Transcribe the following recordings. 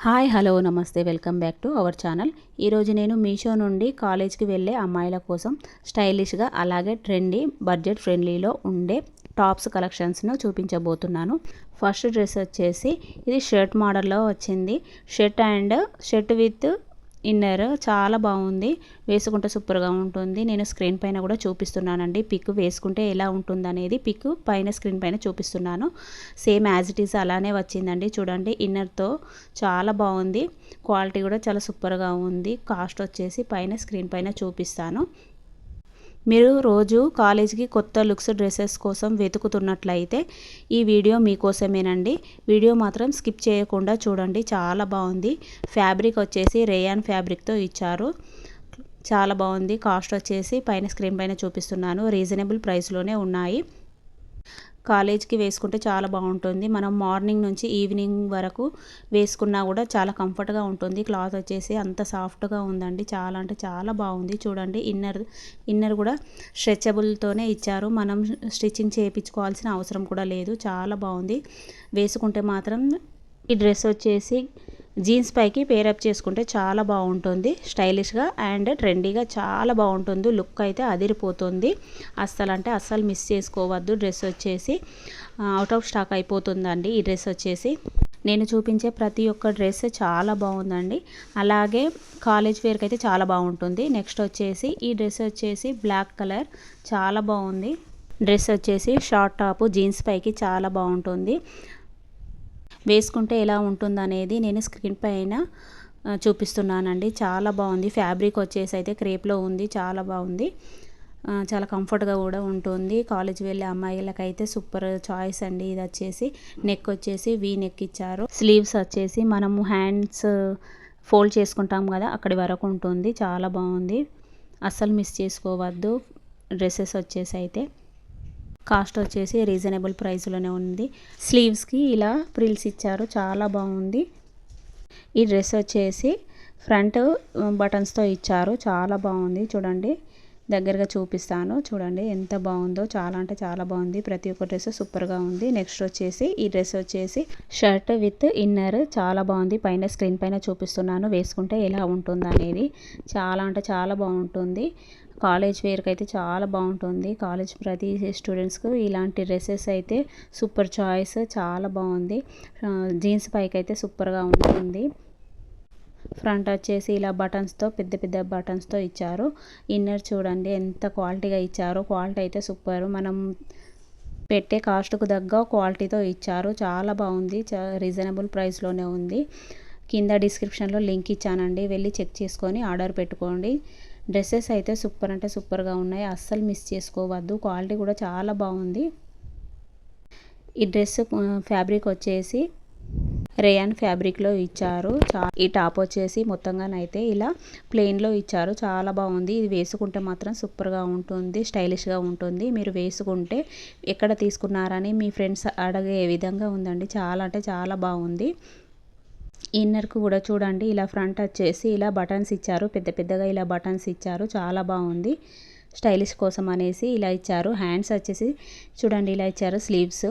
Hi hello నమస్తే welcome back to our channel. ఈరోజు నేను మీషో నుండి కాలేజ్కి వెళ్ళే అమ్మాయిల కోసం స్టైలిష్గా అలాగే ట్రెండీ బడ్జెట్ ఫ్రెండ్లీలో ఉండే టాప్స్ కలెక్షన్స్ను చూపించబోతున్నాను. ఫస్ట్ డ్రెస్ వచ్చేసి ఇది షర్ట్ మోడల్లో వచ్చింది. షర్ట్ విత్ ఇన్నర్ చాలా బాగుంది. వేసుకుంటే సూపర్గా ఉంటుంది. నేను స్క్రీన్ పైన కూడా చూపిస్తున్నానండి. పిక్ వేసుకుంటే ఎలా ఉంటుంది అనేది పిక్ పైన స్క్రీన్ పైన చూపిస్తున్నాను. సేమ్ యాజ్ ఇట్ ఈస్ అలానే వచ్చిందండి. చూడండి ఇన్నర్తో చాలా బాగుంది. క్వాలిటీ కూడా చాలా సూపర్గా ఉంది. కాస్ట్ వచ్చేసి పైన స్క్రీన్ పైన చూపిస్తాను. మీరు రోజు కాలేజీకి కొత్త లుక్స్ డ్రెస్సెస్ కోసం వెతుకుతున్నట్లయితే ఈ వీడియో మీకోసమేనండి. వీడియో మాత్రం స్కిప్ చేయకుండా చూడండి. చాలా బాగుంది. ఫ్యాబ్రిక్ వచ్చేసి రేయాన్ ఫ్యాబ్రిక్తో ఇచ్చారు. చాలా బాగుంది. కాస్ట్ వచ్చేసి పైన స్క్రీన్ పైన చూపిస్తున్నాను. రీజనబుల్ ప్రైస్లోనే ఉన్నాయి. కాలేజ్కి వేసుకుంటే చాలా బాగుంటుంది. మనం మార్నింగ్ నుంచి ఈవినింగ్ వరకు వేసుకున్నా కూడా చాలా కంఫర్ట్గా ఉంటుంది. క్లాత్ వచ్చేసి అంత సాఫ్ట్గా ఉందండి. చాలా అంటే చాలా బాగుంది. చూడండి ఇన్నర్ కూడా స్ట్రెచబుల్తోనే ఇచ్చారు. మనం స్టిచ్చింగ్ చేయించుకోవాల్సిన అవసరం కూడా లేదు. చాలా బాగుంది. వేసుకుంటే మాత్రం ఈ డ్రెస్ వచ్చేసి జీన్స్ పైకి పేరప్ చేసుకుంటే చాలా బాగుంటుంది. స్టైలిష్గా అండ్ ట్రెండీగా చాలా బాగుంటుంది. లుక్ అయితే అదిరిపోతుంది. అస్సలు మిస్ చేసుకోవద్దు. డ్రెస్ వచ్చేసి అవుట్ ఆఫ్ స్టాక్ అయిపోతుందండి. ఈ డ్రెస్ వచ్చేసి నేను చూపించే ప్రతి ఒక్క డ్రెస్ చాలా బాగుందండి. అలాగే కాలేజ్ వేర్కి అయితే చాలా బాగుంటుంది. నెక్స్ట్ వచ్చేసి ఈ డ్రెస్ వచ్చేసి బ్లాక్ కలర్ చాలా బాగుంది. డ్రెస్ వచ్చేసి షార్ట్ టాప్ జీన్స్ పైకి చాలా బాగుంటుంది. వేసుకుంటే ఎలా ఉంటుందనేది నేను స్క్రీన్ పైన చూపిస్తున్నానండి. చాలా బాగుంది. ఫ్యాబ్రిక్ వచ్చేసి అయితే క్రేప్లో ఉంది. చాలా బాగుంది. చాలా కంఫర్ట్గా కూడా ఉంటుంది. కాలేజ్ వెళ్ళే అమ్మాయిలకైతే సూపర్ చాయిస్ అండి. ఇది వచ్చేసి నెక్ వచ్చేసి వీ నెక్ ఇచ్చారు. స్లీవ్స్ వచ్చేసి మనము హ్యాండ్స్ ఫోల్డ్ చేసుకుంటాం కదా అక్కడి వరకు ఉంటుంది. చాలా బాగుంది. అస్సలు మిస్ చేసుకోవద్దు. డ్రెస్సెస్ వచ్చేసి అయితే కాస్ట్ వచ్చేసి రీజనబుల్ ప్రైస్లోనే ఉంది. స్లీవ్స్కి ఇలా ప్రిల్స్ ఇచ్చారు. చాలా బాగుంది. ఈ డ్రెస్ వచ్చేసి ఫ్రంట్ బటన్స్తో ఇచ్చారు. చాలా బాగుంది. చూడండి దగ్గరగా చూపిస్తాను. చూడండి ఎంత బాగుందో. చాలా అంటే చాలా బాగుంది. ప్రతి ఒక్క డ్రెస్ సూపర్గా ఉంది. నెక్స్ట్ వచ్చేసి ఈ డ్రెస్ వచ్చేసి షర్ట్ విత్ ఇన్నర్ చాలా బాగుంది. పైన స్క్రీన్ పైన చూపిస్తున్నాను. వేసుకుంటే ఎలా ఉంటుంది అనేది. చాలా అంటే చాలా బాగుంటుంది. కాలేజ్ వేర్కి అయితే చాలా బాగుంటుంది. కాలేజ్ ప్రతి స్టూడెంట్స్కు ఇలాంటి డ్రెస్సెస్ అయితే సూపర్ చాయిస్. చాలా బాగుంది. జీన్స్ పైకి అయితే సూపర్గా ఉంటుంది. ఫ్రంట్ వచ్చేసి ఇలా బటన్స్తో పెద్ద పెద్ద బటన్స్తో ఇచ్చారు. ఇన్నర్ చూడండి ఎంత క్వాలిటీగా ఇచ్చారో. క్వాలిటీ అయితే సూపర్. మనం పెట్టే కాస్ట్కు తగ్గ క్వాలిటీతో ఇచ్చారు. చాలా బాగుంది. రీజనబుల్ ప్రైస్లోనే ఉంది. కింద డిస్క్రిప్షన్లో లింక్ ఇచ్చానండి. వెళ్ళి చెక్ చేసుకొని ఆర్డర్ పెట్టుకోండి. డ్రెస్సెస్ అయితే సూపర్ అంటే సూపర్గా ఉన్నాయి. అస్సలు మిస్ చేసుకోవద్దు. క్వాలిటీ కూడా చాలా బాగుంది. ఈ డ్రెస్ ఫ్యాబ్రిక్ వచ్చేసి రేయాన్ ఫ్యాబ్రిక్లో ఇచ్చారు. ఈ టాప్ వచ్చేసి మొత్తంగానైతే ఇలా ప్లెయిన్లో ఇచ్చారు. చాలా బాగుంది. ఇది వేసుకుంటే మాత్రం సూపర్గా ఉంటుంది. స్టైలిష్గా ఉంటుంది. మీరు వేసుకుంటే ఎక్కడ తీసుకున్నారని మీ ఫ్రెండ్స్ అడిగే విధంగా ఉందండి. చాలా అంటే చాలా బాగుంది. ఇన్నర్కు కూడా చూడండి ఇలా ఫ్రంట్ వచ్చేసి ఇలా బటన్స్ ఇచ్చారు. పెద్ద పెద్దగా ఇలా బటన్స్ ఇచ్చారు. చాలా బాగుంది. స్టైలిష్ కోసం అనేసి ఇలా ఇచ్చారు. హ్యాండ్స్ వచ్చేసి చూడండి ఇలా ఇచ్చారు. స్లీవ్స్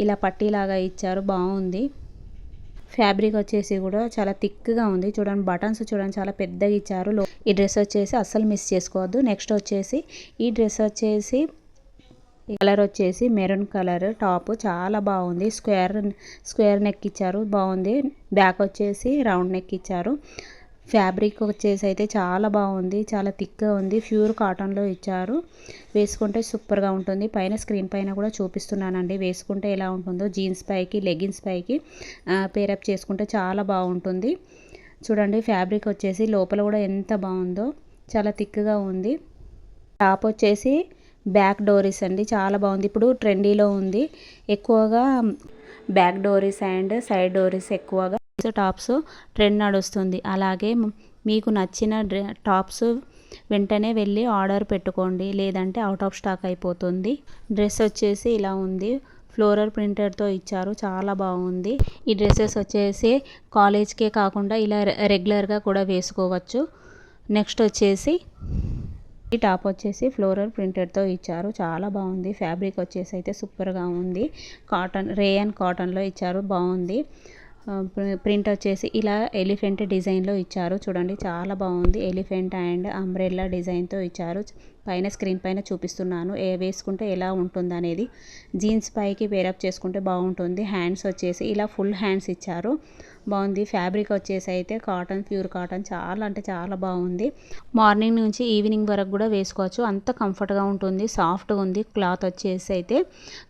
ఇలా పట్టీలాగా ఇచ్చారు. బాగుంది. ఫ్యాబ్రిక్ వచ్చేసి కూడా చాలా థిక్గా ఉంది. చూడండి బటన్స్ చూడండి చాలా పెద్దగా ఇచ్చారు. ఈ డ్రెస్ వచ్చేసి అస్సలు మిస్ చేసుకోవద్దు. నెక్స్ట్ వచ్చేసి ఈ డ్రెస్ వచ్చేసి కలర్ వచ్చేసి మెరూన్ కలర్ టాప్ చాలా బాగుంది. స్క్వేర్ నెక్ ఇచ్చారు. బాగుంది. బ్యాక్ వచ్చేసి రౌండ్ నెక్ ఇచ్చారు. ఫ్యాబ్రిక్ వచ్చేసి అయితే చాలా బాగుంది. చాలా థిక్గా ఉంది. ప్యూర్ కాటన్లో ఇచ్చారు. వేసుకుంటే సూపర్గా ఉంటుంది. పైన స్క్రీన్ పైన కూడా చూపిస్తున్నానండి. వేసుకుంటే ఎలా ఉంటుందో. జీన్స్ పైకి లెగిన్స్ పైకి పేరప్ చేసుకుంటే చాలా బాగుంటుంది. చూడండి ఫ్యాబ్రిక్ వచ్చేసి లోపల కూడా ఎంత బాగుందో. చాలా థిక్గా ఉంది. టాప్ వచ్చేసి బ్యాక్ డోరీస్ అండి. చాలా బాగుంది. ఇప్పుడు ట్రెండీలో ఉంది. ఎక్కువగా బ్యాక్ డోరీస్ అండ్ సైడ్ డోరీస్ ఎక్కువగా టాప్స్ ట్రెండ్ నడుస్తుంది. అలాగే మీకు నచ్చిన టాప్స్ వెంటనే వెళ్ళి ఆర్డర్ పెట్టుకోండి. లేదంటే అవుట్ ఆఫ్ స్టాక్ అయిపోతుంది. డ్రెస్ వచ్చేసి ఇలా ఉంది. ఫ్లోరల్ ప్రింటెడ్తో ఇచ్చారు. చాలా బాగుంది. ఈ డ్రెస్సెస్ వచ్చేసి కాలేజ్కే కాకుండా ఇలా రెగ్యులర్గా కూడా వేసుకోవచ్చు. నెక్స్ట్ వచ్చేసి ఈ టాప్ వచ్చేసి ఫ్లోరల్ ప్రింటెడ్తో ఇచ్చారు. చాలా బాగుంది. ఫ్యాబ్రిక్ వచ్చేసి అయితే సూపర్గా ఉంది. రేయాన్ కాటన్లో ఇచ్చారు. బాగుంది. ప్రింట్ వచ్చేసి ఇలా ఎలిఫెంట్ డిజైన్లో ఇచ్చారు. చూడండి చాలా బాగుంది. ఎలిఫెంట్ అండ్ అంబ్రెల్లా డిజైన్తో ఇచ్చారు. పైన స్క్రీన్ పైన చూపిస్తున్నాను వేసుకుంటే ఎలా ఉంటుంది అనేది. జీన్స్ పైకి వేరప్ చేసుకుంటే బాగుంటుంది. హ్యాండ్స్ వచ్చేసి ఇలా ఫుల్ హ్యాండ్స్ ఇచ్చారు. బాగుంది. ఫ్యాబ్రిక్ వచ్చేసి అయితే కాటన్, ప్యూర్ కాటన్, చాలా అంటే చాలా బాగుంది. మార్నింగ్ నుంచి ఈవినింగ్ వరకు కూడా వేసుకోవచ్చు, అంత కంఫర్ట్గా ఉంటుంది. సాఫ్ట్గా ఉంది. క్లాత్ వచ్చేసి అయితే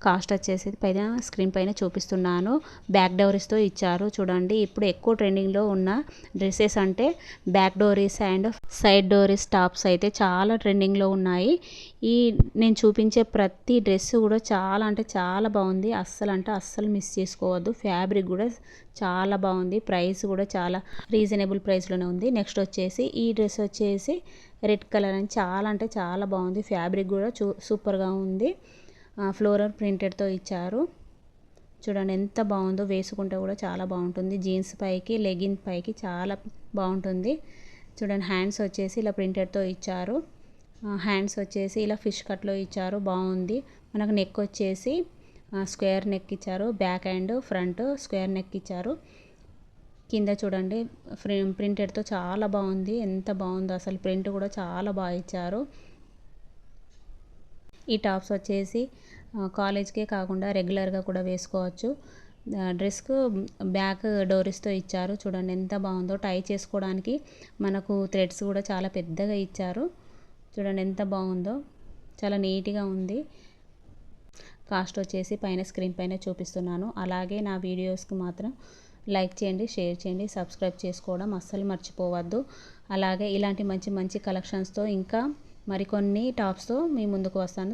కాస్ట్ వచ్చేసి పైన స్క్రీన్ పైన చూపిస్తున్నాను. బ్యాక్ డోరీస్తో ఇచ్చారు. చూడండి ఇప్పుడు ఎక్కువ ట్రెండింగ్లో ఉన్న డ్రెస్సెస్ అంటే బ్యాక్ డోరీస్ అండ్ సైడ్ డోరీస్ టాప్స్ అయితే చాలా ట్రెండింగ్లో ఉన్నాయి. నేను చూపించే ప్రతి డ్రెస్ కూడా చాలా అంటే చాలా బాగుంది. అస్సలు మిస్ చేసుకోవద్దు. ఫ్యాబ్రిక్ కూడా చాలా బాగుంది. ప్రైస్ కూడా చాలా రీజనబుల్ ప్రైస్లోనే ఉంది. నెక్స్ట్ వచ్చేసి ఈ డ్రెస్ వచ్చేసి రెడ్ కలర్ అని చాలా అంటే చాలా బాగుంది. ఫ్యాబ్రిక్ కూడా సూపర్గా ఉంది. ఫ్లోరల్ ప్రింటెడ్తో ఇచ్చారు. చూడండి ఎంత బాగుందో. వేసుకుంటే కూడా చాలా బాగుంటుంది. జీన్స్ పైకి, లెగిన్ పైకి చాలా బాగుంటుంది. చూడండి హ్యాండ్స్ వచ్చేసి ఇలా ప్రింటెడ్తో ఇచ్చారు. హ్యాండ్స్ వచ్చేసి ఇలా ఫిష్ కట్లో ఇచ్చారు. బాగుంది. మనకు నెక్ వచ్చేసి స్క్వేర్ నెక్ ఇచ్చారు. Back and front square neck ఇచ్చారు. కింద చూడండి ప్రింటెడ్తో చాలా బాగుంది. ఎంత బాగుందో అసలు. ప్రింట్ కూడా చాలా బాగా ఇచ్చారు. ఈ టాప్స్ వచ్చేసి కాలేజ్కే కాకుండా రెగ్యులర్గా కూడా వేసుకోవచ్చు. డ్రెస్కు బ్యాక్ డోరీస్తో ఇచ్చారు. చూడండి ఎంత బాగుందో. టై చేసుకోవడానికి మనకు థ్రెడ్స్ కూడా చాలా పెద్దగా ఇచ్చారు. చూడండి ఎంత బాగుందో. చాలా నీట్గా ఉంది. కాస్ట్ వచ్చేసి పైన స్క్రీన్ పైన చూపిస్తున్నాను. అలాగే నా వీడియోస్కి మాత్రం లైక్ చేయండి, షేర్ చేయండి, సబ్స్క్రైబ్ చేసుకోవడం అస్సలు మర్చిపోవద్దు. అలాగే ఇలాంటి మంచి మంచి కలెక్షన్స్తో ఇంకా మరికొన్ని టాప్స్తో మీ ముందుకు వస్తాను.